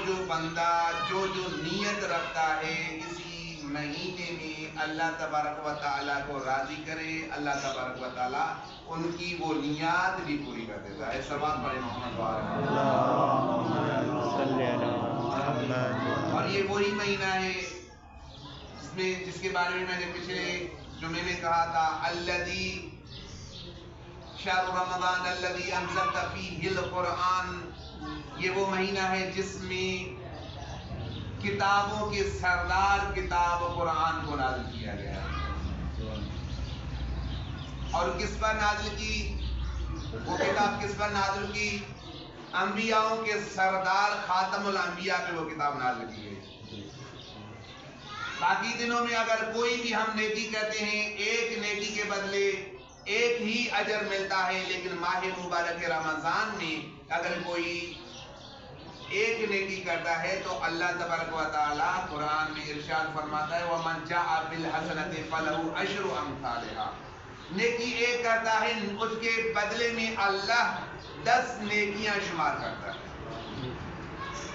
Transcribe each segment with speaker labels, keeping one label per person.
Speaker 1: جو بندہ جو نیت رکھتا ہے اسی مہینے میں اللہ تبارک و تعالیٰ کو راضی کرے، اللہ تبارک و تعالیٰ ان کی وہ نیات بھی پوری کر دیتا ہے. سوال پڑھے محمد اور یہ وہی مہینہ ہے جس کے بارے میں نے پچھلے جمعے میں کہا تھا الذی شہر رمضان الذی انزلت فیہ القرآن. یہ وہ مہینہ ہے جس میں کتابوں کے سردار کتاب قرآن کو نازل کیا گیا ہے. اور کس پر نازل کی؟ وہ کتاب کس پر نازل کی؟ انبیاءوں کے سردار خاتم الانبیاء پہ وہ کتاب نازل کی گئی. باقی دنوں میں اگر کوئی بھی ہم نیکی کرتے ہیں ایک نیکی کے بدلے ایک ہی اجر ملتا ہے، لیکن ماہ مبارک رمضان میں اگر کوئی ایک نیکی کرتا ہے تو اللہ تبارک و تعالیٰ قرآن میں ارشاد فرماتا ہے وَمَنْ جَاءَ بِالْحَسَنَةِ فَلَهُ أَشْرُ أَمْثَالِهَا. نیکی ایک کرتا ہے اس کے بدلے میں اللہ 10 نیکیاں شمار کرتا ہے.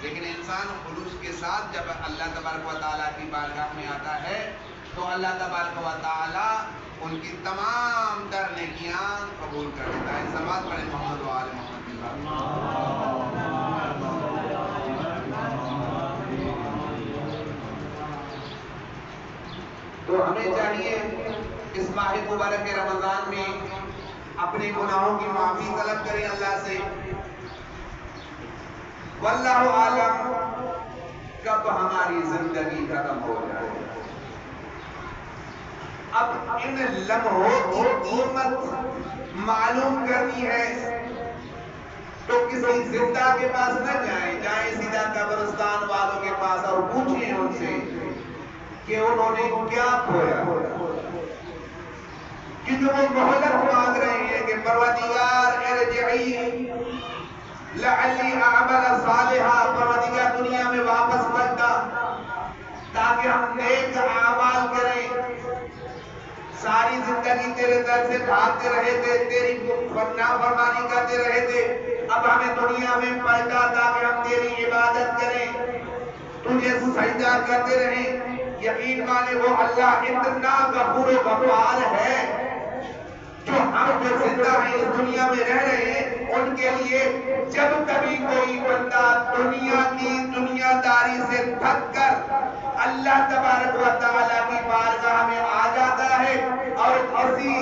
Speaker 1: لیکن انسان خلوص کے ساتھ جب اللہ تبارک و تعالیٰ کی بارگاہ میں آتا ہے تو اللہ تبارک و تعالیٰ ان کی تمام تر نیکیاں قبول کر دیتا ہے. سماعت پڑھیں محمد و آل محمد. تو ہمیں چاہیے اس ماہ مبارک رمضان میں اپنے گناہوں کی معافی طلب کریں اللہ سے. واللہ عالم کب ہماری زندگی ختم ہو جائے. اب ان لمحوں کی قیمت معلوم کرنی ہے تو کسی زندہ کے پاس نہ جائیں سیدھا قبرستان والوں کے پاس اور پوچھیں ان سے کہ انہوں نے کیا کھویا. کیونکہ وہ مہلت مانگ رہے ہیں کہ پروردگار ارجعی لعلی اعمل صالحا. پروردگار دنیا میں واپس پلٹا تاکہ ہم نیک اعمال کریں. ساری زندگی تیرے در سے بھاگتے رہے تھے، تیری نافرمانی کرتے رہے تھے. اب ہمیں دنیا میں پلٹا تاکہ ہم تیری عبادت کریں، تجھے سجدہ کرتے رہیں. یقین مانے وہ اللہ اتنا غفور و غفار ہے جو ہم جو زندہ ہیں اس دنیا میں رہ رہے ہیں ان کے لیے جب کبھی کوئی بندہ دنیا کی دنیا داری سے تھک کر اللہ تبارک و تعالیٰ کی بارگاہ میں آ جاتا ہے اور کسی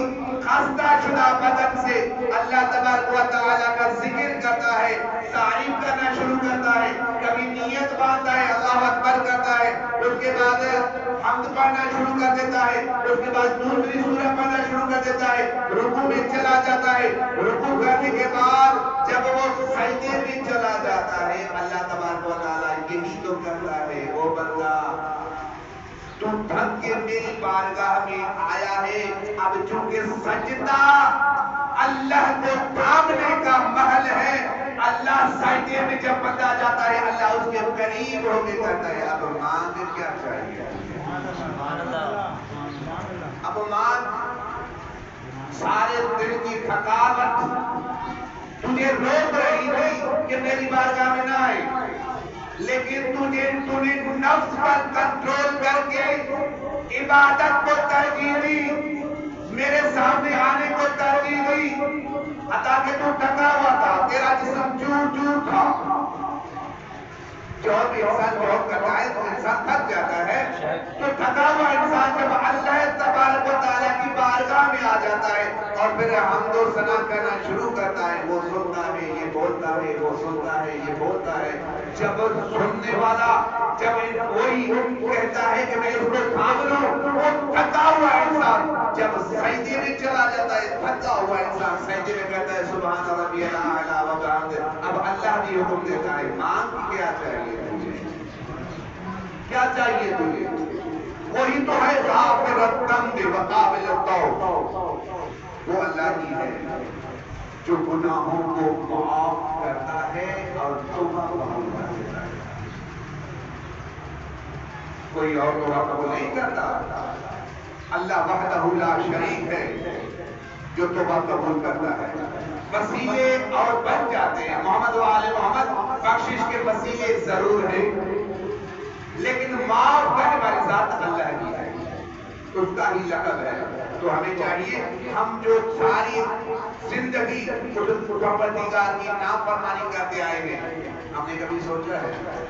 Speaker 1: خستہ شدہ بدن سے اللہ تبارک و تعالیٰ کا ذکر کرتا ہے، تعریف کرنا شروع کرتا ہے، کبھی نیت باندھتا ہے، اللہ اکبر کرتا ہے، اس کے بعد حمد پڑھنا شروع کر دیتا ہے، اس کے بعد دوسری سورہ پڑھنا شروع کر دیتا ہے، رکوع میں چلا جاتا ہے. رکوع کرنے کے بعد جب وہ سجدے میں چلا جاتا ہے اللہ تبارک و تعالیٰ یہی تو کہتا ہے او بندہ تو تھک کے میری بارگاہ میں آیا ہے. اب چونکہ سجدہ اللہ کو تھامنے کا محل ہے، اللہ سجدے میں جب بندہ جاتا ہے اللہ اس کے قریب ہو کے کرتا ہے. اب مانگ کیا چاہیے؟ اب مانگ سارے دل کی تھکاوٹ تجھے روک رہی تھی کہ میری بارگاہ میں نہ آئے، لیکن تجھے نفس پر کنٹرول کر کے عبادت کو ترجیح دی، میرے سامنے آنے کو ترجیح دی. تاکہ تو تھکا ہوا تھا، تیرا جسم چور چور تھا. جو بھی انسان بہت کرتا ہے تو انسان تھک جاتا ہے. تو تھکا ہوا انسان جب اللہ تبارک و تعالیٰ کی بارگاہ میں آ جاتا ہے اور پھر حمد و ثنا کرنا شروع کرتا ہے، وہ سنتا ہے یہ بولتا ہے، وہ سنتا ہے یہ بولتا ہے. جب سننے والا جب وہی کہتا ہے کہ میں اس کو تھام لوں، وہ تھکا ہوا انسان جب سجدے میں چلا جاتا ہے، تھکا ہوا انسان سجدے میں کہتا ہے سبحان ربی الاعلی و بحمدہ. اب اللہ بھی حکم دیتا ہے مانگ کیا چاہیے تجھے، کیا چاہیے تجھے؟ وہی تو ہے غافر الذنب وقابل التوب. وہ اللہ ہی ہے جو گناہوں کو معاف کرتا ہے اور توبہ قبول کر دیتا ہے. کوئی اور توبہ قبول نہیں کرتا. اللہ وحدہ لا شریک ہے جو توبہ قبول کرتا ہے. وسیلے اور بن جاتے ہیں. محمد و آل محمد بخشش کے وسیلے ضرور ہیں، لیکن معاف کرنے والی ذات اللہ کی ہے، اس کا ہی لقب ہے۔ تو ہمیں چاہیے ہم جو ساری زندگی پروردگار کی نافرمانی کرتے آئے ہیں، ہم نے کبھی سوچا ہے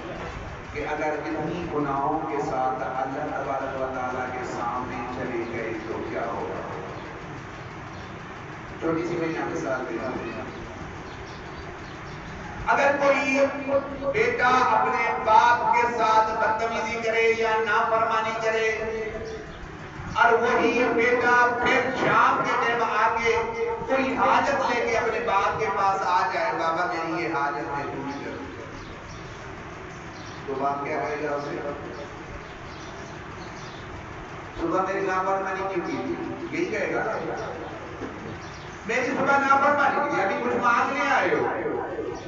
Speaker 1: کہ اگر انہی گناہوں کے ساتھ اللہ تبارک و تعالیٰ کے سامنے چلے گئے تو کیا ہوگا؟ چھوٹی سی میں یہاں مثال دیتا ہوں۔ اگر کوئی بیٹا اپنے باپ کے ساتھ بدتمیزی کرے یا نافرمانی کرے، اور وہی بیٹا پھر شام کے ٹائم آ کے کوئی حاجت لے کے اپنے باپ کے پاس آ جائے، بابا میری یہ حاجت ہے پوری کر، تو باپ کیا کہے گا اسے؟ صبح میری نافرمانی کیوں کی تھی؟ یہی کہے گا میری صبح نافرمانی کی، ابھی کچھ مانگنے آئے ہو؟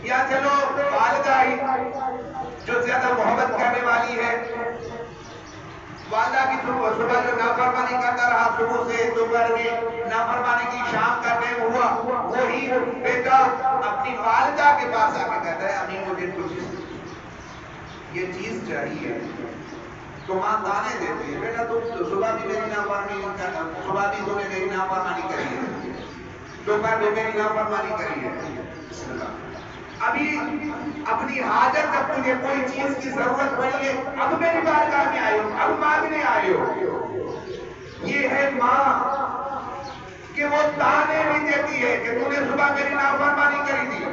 Speaker 1: یا چلو والدہ ہی جو زیادہ محبت کرنے والی ہے، والدہ کی صبح جو نافرمانی کرتا رہا، صبح سے دوپہر میں نافرمانی کی، شام کا ٹائم ہوا، وہی بیٹا اپنی والدہ کے پاس آ کے کہتا ہے امی مجھے کچھ یہ چیز چاہیے، تو ماں دانے دیتی ہے، بیٹا تم صبح بھی میری نافرمانی، صبح بھی تم نے میری نافرمانی کری ہے، دوپہر بھی میری نافرمانی کری ہے، ابھی اپنی حاجت جب تجھے کوئی چیز کی ضرورت پڑی ہے، اب میری بارگاہ میں آئے ہو، اب مانگنے آئے ہو۔ یہ ہے ماں کہ وہ تانے بھی دیتی ہے کہ تو نے صبح میری نافرمانی کری تھی،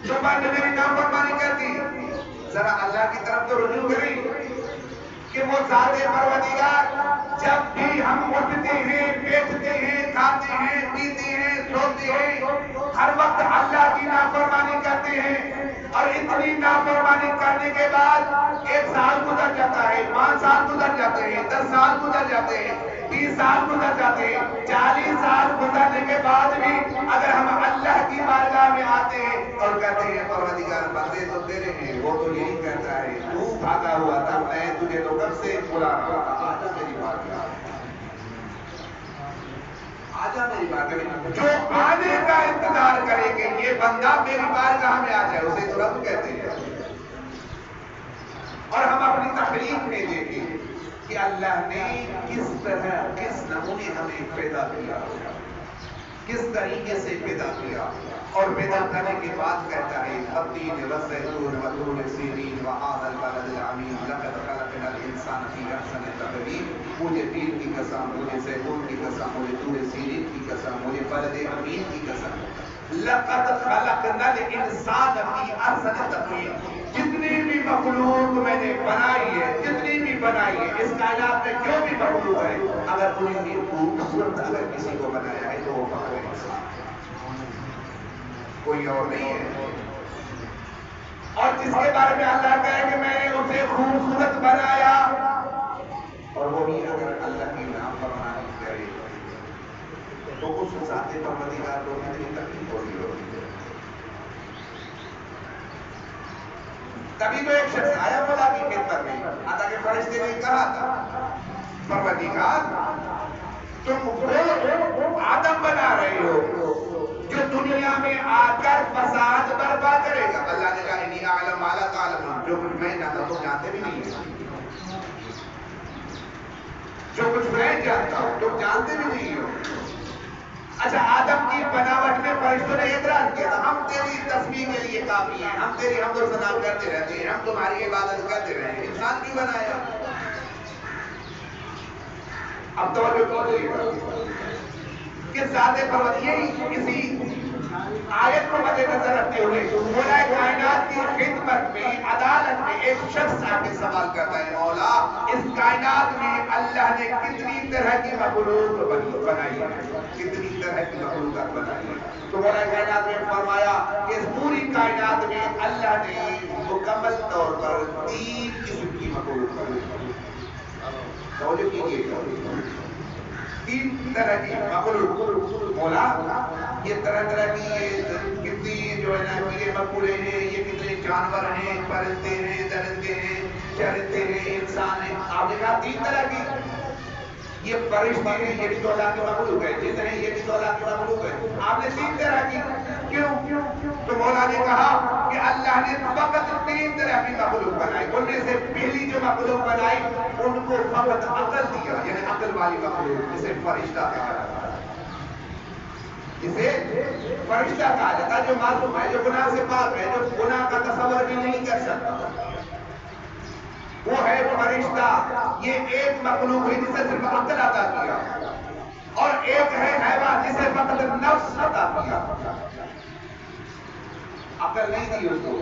Speaker 1: صبح نے میری نافرمانی کر دی، ذرا اللہ کی طرف تو رجوع کریں کہ وہ ذات پروردگار جب بھی ہم اٹھتے ہیں، بیٹھتے ہیں، کھاتے ہیں، پیتے ہیں، سوتے ہیں، ہر وقت اللہ کی نافرمانی کرتے ہیں، اور اتنی نافرمانی کرنے کے بعد 1 سال گزر جاتا ہے، 5 سال گزر جاتے ہیں، 10 سال گزر جاتے ہیں، 30 سال گزر جاتے ہیں، 40 سال گزرنے کے بعد بھی اگر ہم اللہ کی بارگاہ میں آتے ہیں اور کہتے ہیں پروردگار بندے تو تیرے ہیں، وہ تو یہی کہتا ہے تو بھاگا ہوا تھا، میں تجھے تو کب سے بلا رہا تھا، آجا میری بارگاہ، آجا میری بارگاہ میں، جو آنے کا انتظار کرے کہ یہ بندہ میری بارگاہ میں آ جائے، اسے تو رب کہتے ہیں۔ اور ہم اپنی تحریف میں دیکھیں کہ اللہ نے کس طرح، کس نمونے ہمیں پیدا کیا، کس طریقے سے پیدا کیا، اور پیدا کرنے کے بعد کہتا ہے التین والزیتون وطور سینین وہذا البلد الامین لقد خلقنا الانسان فی احسن تقویم، مجھے تین کی قسم، مجھے زیتون کی قسم، مجھے طور سینین کی قسم، مجھے بلد امین کی قسم، لقد خلقنا الانسان فی احسن تقویم، جتنی بھی مخلوق میں نے بنائی ہے، جتنی بھی بنائی ہے، اس کائنات میں جو بھی مخلوق ہے، اگر کوئی بھی خوبصورت اگر کسی کو بنایا ہے تو وہ فقط انسان، کوئی اور نہیں ہے۔ اور جس کے بارے میں اللہ کہے کہ میں نے اسے خوبصورت بنایا، اور وہ بھی اگر اللہ کی نافرمانی کرے تو اس ذات پروردگار کو کتنی تکلیف ہوگی۔ تبھی تو ایک شخص آیا خدا کی خدمت میں، اللہ کے فرشتے نے کہا تھا پروردگار تم وہ آدم بنا رہے ہو جو دنیا میں آ کر فساد برپا کرے گا۔ اللہ نے کہا انی اعلم ما لا تعلمون، جو کچھ میں جانتا تم جانتے بھی نہیں ہو، جو کچھ میں جانتا ہوں تم جانتے بھی نہیں ہو۔ اچھا آدم کی بناوٹ میں فرشتوں نے اعتراض کیا تھا ہم تیری تسبیح کے لیے کافی ہیں، ہم تیری حمد و ثنا کرتے رہتے ہیں، ہم تمہاری عبادت کرتے رہے ہیں، انسان کیوں بنایا؟ اب توجہ کیجیے کہ ذات پروردگار اسی آیت کو مد نظر رکھتے ہوئے مولا کائنات کی خدمت میں، عدالت میں ایک شخص آ کے سوال کرتا ہے مولا اس کائنات میں اللہ نے کتنی طرح کی مخلوق بنائی ہے، کتنی طرح کی مخلوقات بنائی ہے؟ تو مولا کائنات نے فرمایا کہ اس پوری کائنات میں اللہ نے مکمل طور پر 3 قسم کی مخلوق بنائی۔ توجہ کیجیے، 3 طرح کی مخلوق مولا، یہ طرح طرح کی یہ کتنی جو ہے نا کیڑے مکوڑے ہیں، یہ کتنے جانور ہیں، پرندے ہیں، درندے ہیں، چرندے ہیں، انسان ہیں، آپ نے کہا 3 طرح کی۔ یہ فرشتے ہیں یہ بھی تو اللہ کے مخلوق ہے، جن ہیں یہ بھی تو اللہ کے مخلوق ہے. آپ نے 3 طرح کی کیوں؟ تو مولا نے کہا کہ اللہ نے فقط 3 طرح کی مخلوق بنائی. ان میں سے پہلی جو مخلوق بنائی ان کو فقط عقل دیا، یعنی عقل والی مخلوق، جسے فرشتہ کہا جاتا ہے. جسے فرشتہ کہا جاتا ہے، جو معصوم ہے، جو گناہ سے پاک ہے، جو گناہ کا تصور بھی نہیں کر سکتا، وہ ہے فرشتہ. یہ ایک مخلوق ہے جسے صرف عقل عطا کیا، اور ایک ہے حیوان جسے فقط نفس عطا کیا، عقل نہیں دی اس کو.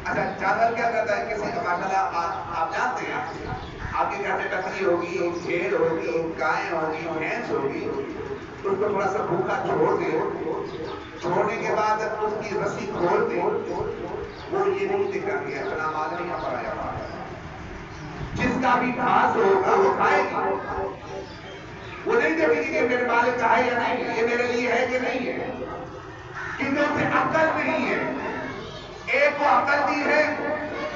Speaker 1: اچھا جانور کیا کرتا ہے؟ کسی کا ماشاءاللہ آپ جانتے ہیں آپ کے گھر میں بکری ہوگی، بھیڑ ہوگی، گائے ہوگی، بھینس ہوگی، اس کو تھوڑا سا بھوکا چھوڑ دے، چھوڑنے کے بعد اس کی رسی کھول دے، وہ یہ نہیں دکھا کہ اپنا مال نہیں پڑایا. جس کا بھی گھاس ہوگا وہ کھائے گی، وہ نہیں دیکھے گی کہ میرے مالک کا ہے یا نہیں، یہ میرے لیے ہے کہ نہیں ہے، کیونکہ اسے عقل نہیں ہے. ایک کو عقل دی ہے،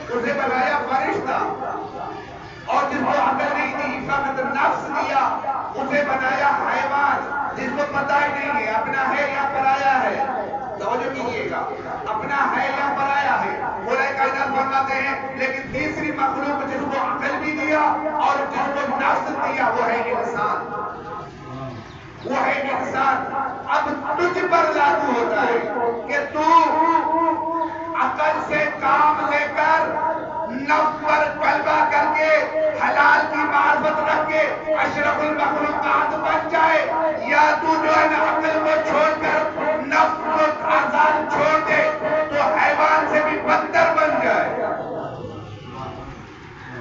Speaker 1: اسے بنایا فرشتہ، اور جس کو عقل نہیں دی فقط نفس دیا اسے بنایا حیوان، جس کو پتہ ہی نہیں ہے اپنا ہے یا پرایا ہے. توجہ کیجیے گا، اپنا ہے یا پرایا ہے. مولا کائنات فرماتے ہیں لیکن تیسری مخلوق جس کو عقل بھی دیا اور جس کو نفس دیا وہ ہے انسان. وہ ہے انسان. اب تجھ پر لاگو ہوتا ہے کہ تو عقل سے کام لے کر نفس پر غلبہ کر کے حلال کی معرفت رکھ کے اشرف المخلوقات بن جائے، یا تو جو ہے نا عقل کو چھوڑ کر نفس کو آزاد چھوڑ دے تو حیوان سے بھی بدتر بن جائے.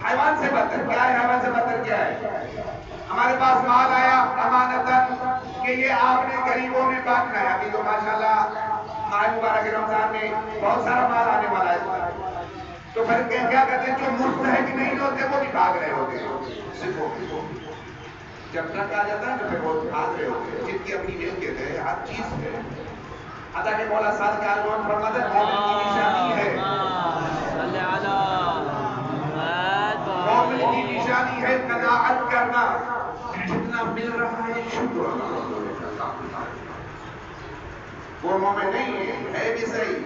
Speaker 1: حیوان سے بدتر کیا ہے؟ حیوان سے بدتر کیا ہے؟ ہمارے پاس مال آیا امانتاً کہ یہ آپ نے غریبوں میں بانٹنا ہے. ابھی تو ماشاءاللہ ماہ مبارک رمضان میں بہت سارا مال آنے والا ہے، تو پھر کیا کہتے ہیں جو مستحق نہیں ہوتے وہ بھی بھاگ رہے ہوتے ہیں. جب ٹرک آ جاتا ہے نا پھر وہ بھاگ رہے ہوتے ہیں، جن کی اپنی ملکیت ہے، ہر چیز ہے. عطا کے مولا صادق عالم فرماتے ہیں مومن کی نشانی ہے، مومن کی نشانی ہے قناعت کرنا. جتنا مل رہا ہے شکر اللہ. وہ مومن نہیں ہے بھی صحیح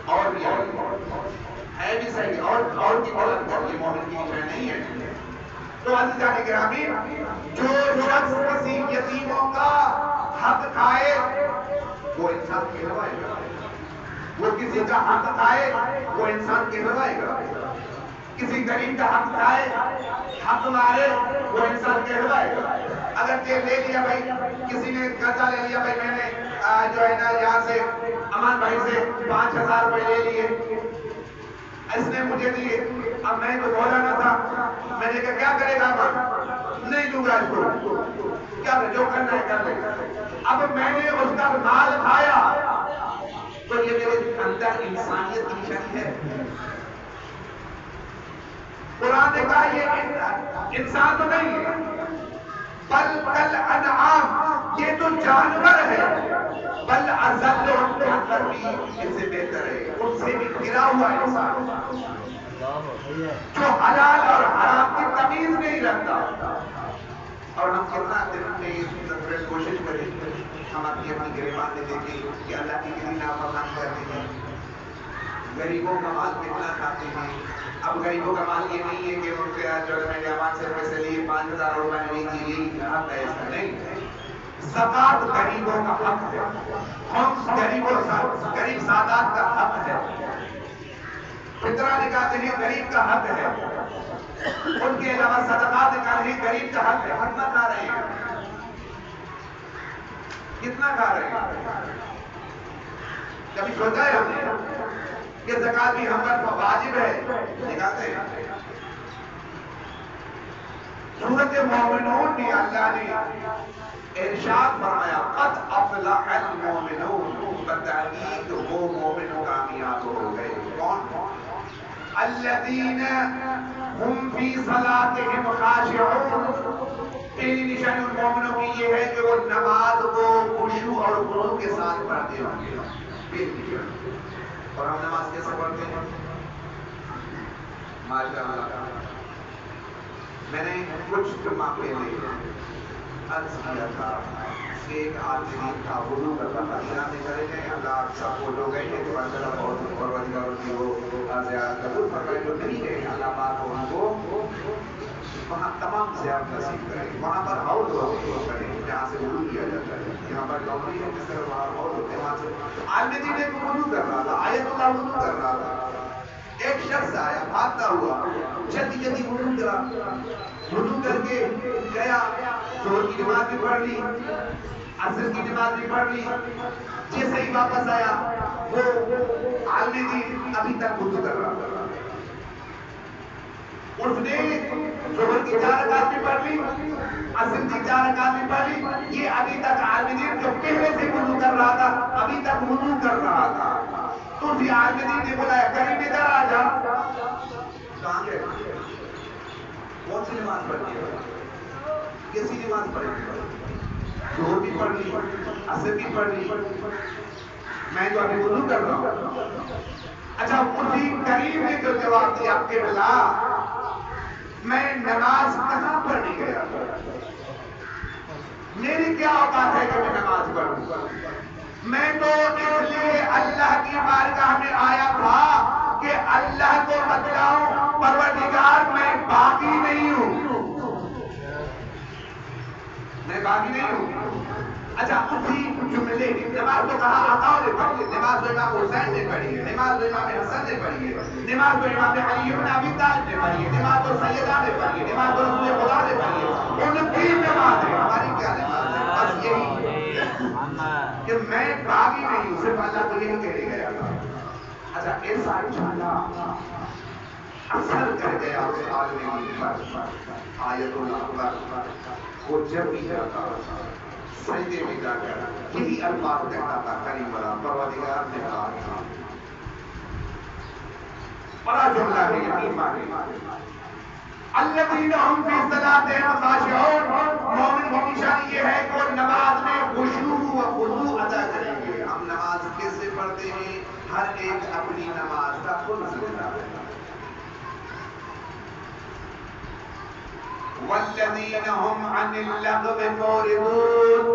Speaker 1: اور بھی ہے بھی صحیح اور کی طرف یہ مومن کی نشانی نہیں ہے. تو عزیزان گرامی، جو شخص کسی یتیموں کا حق کھائے وہ انسان کہلوائے گا، وہ کسی کا حق کھائے وہ انسان کہلوائے گا. کسی غریب کا حق کھائے، حق مارے وہ انسان کہلوائے گا. اگر لے لیا بھائی، کسی نے قرضہ لے لیا بھائی، میں نے جو ہے نا یہاں سے امان بھائی سے 5000 روپے لے لیے، اس نے مجھے دیے، اب میں تو بولا نہ تھا، میں نے کہا کیا کرے گا امان؟ نہیں دوں گا اس کو، کیا جو کرنا ہے کر لے. اب میں نے اس کا مال کھایا تو یہ میرے اندر انسانیت کی نشانی ہے. قرآن نے کہا یہ انسان تو نہیں ہے، بل کل انعام، یہ تو جانور ہے. بل اضل بہتر بھی ان سے بہتر ہے، ان سے بھی گرا ہوا انسان جو حلال اور حرام کی تمیز نہیں رکھتا. اور ہم کتنا دن میں کوشش کریں ہم اپنی گریبان میں دیکھیں کہ اللہ کی کتنی نافرمانی کرتے ہیں، غریبوں کا مال کتنا کھاتے ہیں. اب غریبوں کا مال یہ نہیں ہے کہ ان کے جو میں جوان سے پیسے لیے 5000 روپے نہیں دیے، یہی حق ہے، ایسا نہیں. زکات غریبوں کا حق ہے، خمس غریب سادات کا حق ہے، فطرہ نکالتے ہیں غریب کا حق ہے، ان کے علاوہ صدقات نکالتے ہیں غریب کا حق ہے. کتنا کھا رہے ہیں؟ کتنا کھا رہے ہیں؟ کبھی سوچا ہے ہم نے کہ زکات بھی ہم پر واجب ہے؟ نکالتے ہیں. سورۃ مومنون میں اللہ نے ارشاد فرمایا قد افلح المومنون، بتحقیق وہ مومن کامیاب ہو گئے. کون؟ الذین هم فی صلاتهم خاشعون. پہلی نشانی ان مومنوں کی یہ ہے کہ وہ نماز کو خشوع اور خضوع کے ساتھ پڑھتے ہوں گے. پہلی نشانی. اور ہم نماز کیسے پڑھتے ہیں؟ ماشاءاللہ میں نے کچھ جمعہ پہلے عرض کیا تھا کہ ایک آدمی کا وضو کرتا تھا، ایران میں چلے گئے، اللہ سب وہ لوگ گئے ہیں تو اللہ بہت اور وجہ اور کی وہ زیادہ قبول فرمائے، جو نہیں گئے اللہ پاک ان کو وہاں تمام زیارت نصیب کرے، وہاں پر حوض کرے جہاں سے وضو کیا جاتا ہے، یہاں پر ڈومری ہے جس طرح وہاں حوض ہوتے ہیں وہاں سے عالم دین ایک وضو کر رہا تھا، آیت اللہ وضو کر رہا تھا، ایک شخص آیا بھاگتا ہوا، جلدی جلدی وضو کرا، وضو کر کے گیا، ظہر کی نماز بھی پڑھ لی، عصر کی نماز بھی پڑھ لی، جیسے ہی واپس آیا وہ عالم دین ابھی تک وضو کر رہا تھا، اس نے ظہر کی 4 رکعت بھی پڑھ لی، عصر کی 4 رکعت بھی پڑھ لی، یہ ابھی تک عالم دین جو پہلے سے وضو کر رہا تھا ابھی تک وضو کر رہا تھا، تو بھی عالم دین نے بولا قریب ادھر آ جا، کہاں گئے؟ کون سی نماز پڑھی ہے؟ کیسی نماز پڑھی؟ ظہر بھی پڑھ لی، عصر بھی پڑھ لی، میں تو ابھی وضو کر رہا ہوں۔ اچھا اسی کریم نے جو جواب دیا کہ بلا میں نماز کہاں پڑھنے گیا، میری کیا اوقات ہے کہ میں نماز پڑھوں، میں تو اس لیے اللہ کی بارگاہ میں آیا تھا کہ اللہ کو بتلاؤں پروردگار میں باغی نہیں ہوں، میں باغی نہیں ہوں۔ اچھا اسی جملے کی نماز تو کہا آقا نے پڑھی ہے، نماز تو امام حسین نے پڑھی ہے، نماز تو امام حسن نے پڑھی ہے، نماز تو امام علی بن ابی طالب نے پڑھی ہے، نماز تو سیدہ نے پڑھی ہے، نماز تو رسول خدا نے پڑھی ہے، ان کی نماز ہے، ہماری کیا نماز ہے؟ بس یہی کہ میں باغی نہیں ہوں، صرف اللہ کو یہی کہنے گیا تھا۔ اچھا ایسا جملہ اثر کر گیا اس عالم دین پر، آیت اللہ پر، وہ جب بھی جاتا سجدے میں جا کر یہی الفاظ کہتا تھا، کریم والا پروردگار نے کہا تھا، بڑا جملہ ہے یقین مانے، الذین هم فی صلاتہم خاشعون، مومن کی نشانی یہ ہے کہ وہ نماز میں خشوع و خضوع ادا کریں گے۔ ہم نماز کیسے پڑھتے ہیں؟ ہر ایک اپنی نماز کا خود ذمہ دار ہے۔ والذین هم عن اللغو معرضون،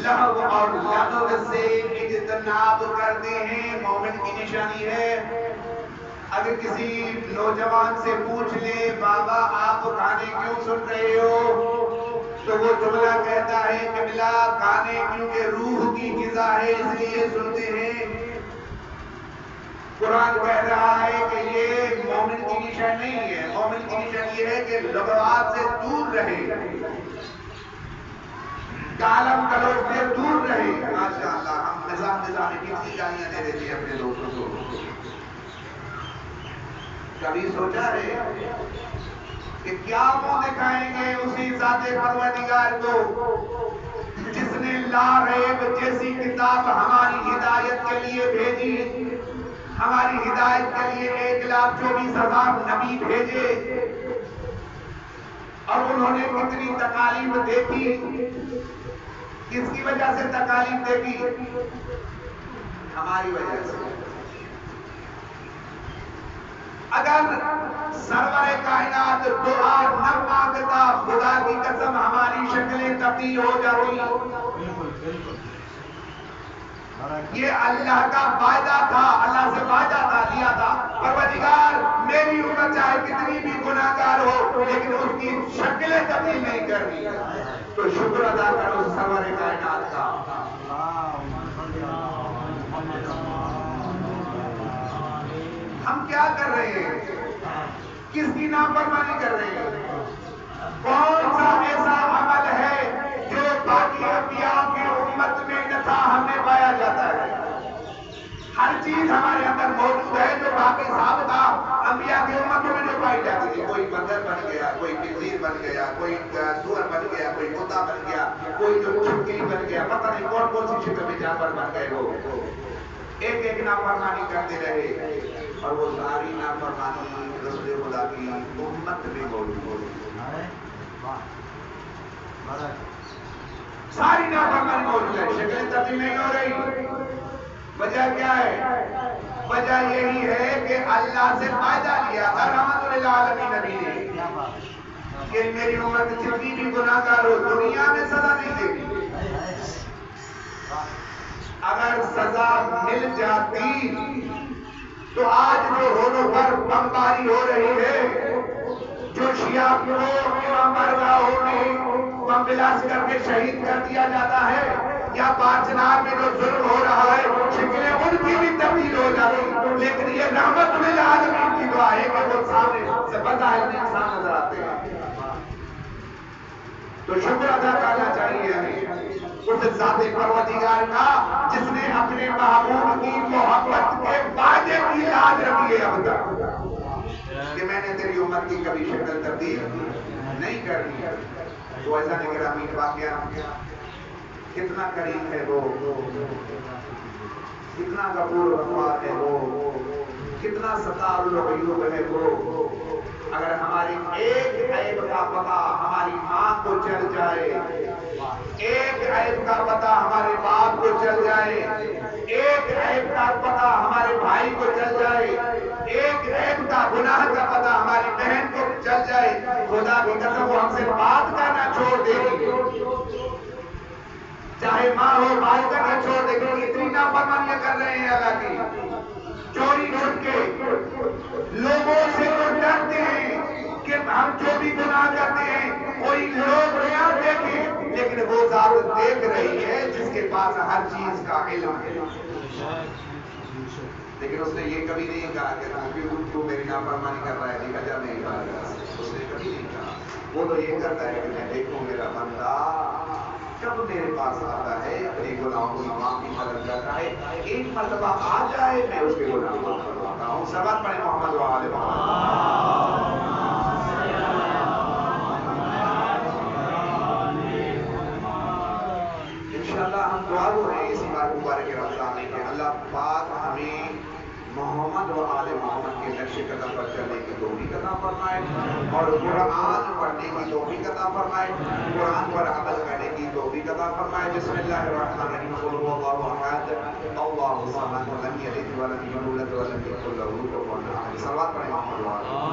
Speaker 1: لغو اور لغو سے اجتناب کرتے ہیں، مومن کی نشانی ہے۔ اگر کسی نوجوان سے پوچھ لے بابا آپ گانے کیوں سن رہے ہو، تو وہ جملہ کہتا ہے کہ بلا گانے کیونکہ روح کی غذا ہے اس لیے سنتے ہیں۔ قرآن کہہ رہا ہے کہ یہ مومن کی نشان نہیں ہے، مومن کی نشان یہ ہے کہ لغوات سے دور رہے، کالم گلوچ سے دور رہے۔ ماشاءاللہ ہم نظام میں کتنی گالیاں دے دیتے ہیں اپنے دوستوں کو۔ کبھی سوچا ہے کہ کیا منہ دکھائیں گے اسی ذات پروردگار کو جس نے لا ریب جیسی کتاب ہماری ہدایت کے لیے بھیجی، ہماری ہدایت کے لیے 1,24,000 نبی بھیجے، اور انہوں نے کتنی تکالیف دیکھی، کس کی وجہ سے تکالیف دیکھی؟ ہماری وجہ سے۔ اگر سرور کائنات دعا نہ مانگتا خدا کی قسم ہماری شکلیں تبدیل ہو جاتی۔ یہ اللہ کا وعدہ تھا، اللہ سے وعدہ تھا، لیا تھا، پروردگار میری امت چاہے کتنی بھی گناہگار ہو لیکن اس کی شکلیں تبدیل نہیں کرنی، تو شکر ادا کرو سرور کائنات کا۔ ہم کیا کر رہے ہیں؟ کس کی نافرمانی کر رہے ہیں؟ کون سا ایسا عمل ہے جو باقی انبیاء کی امت میں نہ تھا ہمیں پایا جاتا ہے؟ ہر چیز ہمارے اندر موجود ہے جو باقی سابقہ انبیاء کی امتوں میں جو پائی جاتی تھی۔ کوئی بندر بن گیا، کوئی خنزیر بن گیا، کوئی سور بن گیا، کوئی کتا بن گیا، کوئی جو چھپکلی بن گیا، پتہ نہیں کون کون سی شکل میں جانور بن گئے وہ ایک ایک نافرمانی کرتے رہے، اور وہ ساری نافرمانی رسول خدا کی امت میں موجود ہے۔ ساری نافرمانی موجود ہے، شکلیں تبدیل نہیں ہو رہی۔ وجہ کیا ہے؟ وجہ یہی ہے کہ اللہ سے وعدہ لیا تھا رحمت للعالمین نبی نے کہ میری امت جتنی بھی گناہ گار ہو دنیا میں سزا نہیں دے گی. اگر سزا مل جاتی تو آج جو روڈوں پر بمباری ہو رہی ہے، جو شیعہ کو امام بارگاہوں میں بم بلاسٹ کر کے شہید کر دیا جاتا ہے، یا پانچنار میں جو ظلم ہو رہا ہے، شکلیں ان کی بھی تبدیل ہو جاتی. لیکن یہ رحمت للعالمین کی دعا ہے کہ وہ سامنے سے بظاہر انسان نظر آتے ہیں. تو شکر ادا کرنا چاہیے ہمیں اس ذات پروردگار کا جس نے اپنے محبوب کی محبت کے وعدے کی یاد رکھی ہے اب تک کہ میں نے تیری امت کی کبھی شکل تبدیل نہیں کرنی. تو ایسا نہیں کرا امین واقعہ کتنا قریب ہے وہ، کتنا غفور غفار ہے وہ، کتنا ستار الغیوب ہے وہ. اگر ہماری ایک عیب کا پتہ ہماری ماں کو چل جائے، ایک عیب کا پتہ ہمارے باپ کو چل جائے، ایک عیب کا پتہ ہمارے بھائی کو چل جائے، ایک عیب کا گناہ کا پتہ ہماری بہن کو چل جائے، خدا کی قسم وہ ہم سے بات کرنا چھوڑ دے گی. چاہے ماں ہو بات کرنا چھوڑ دے گی. اتنی نافرمانیاں کر رہے ہیں اللہ کی. چوری چھپ کے لوگوں سے تو ڈرتے ہیں کہ ہم جو بھی گناہ کرتے ہیں کوئی لوگ نہ دیکھیں، لیکن وہ ذات دیکھ رہی ہے جس کے پاس ہر چیز کا علم ہے. لیکن اس نے یہ کبھی نہیں کہا کہ تو میری نافرمانی کر رہا ہے دیکھا جا میری بات. اس نے کبھی نہیں کہا. وہ تو یہ کرتا ہے کہ میں دیکھوں میرا بندہ کب میرے پاس آتا ہے، اپنے گناہوں کی معافی طلب کرتا ہے. ایک مرتبہ آ جائے میں اس کے گناہ معاف کرواتا ہوں. سبات پڑھیں محمد و آل محمد. انشاءاللہ ہم دعا گو ہیں اسی بار مبارک رمضان میں کہ اللہ پاک ہمیں محمد و آل محمد کے نقش قدم پر چلنے کی توفیق عطا فرمائے اور قرآن پڑھنے کی توفیق عطا فرمائے، قرآن پر عمل کرنے کی توفیق عطا فرمائے. بسم اللہ الرحمن الرحیم. قل هو اللہ احد اللہ الصمد لم یلد ولم یولد ولم یکن له کفوا احد. صلوات پڑھیں محمد و آل محمد.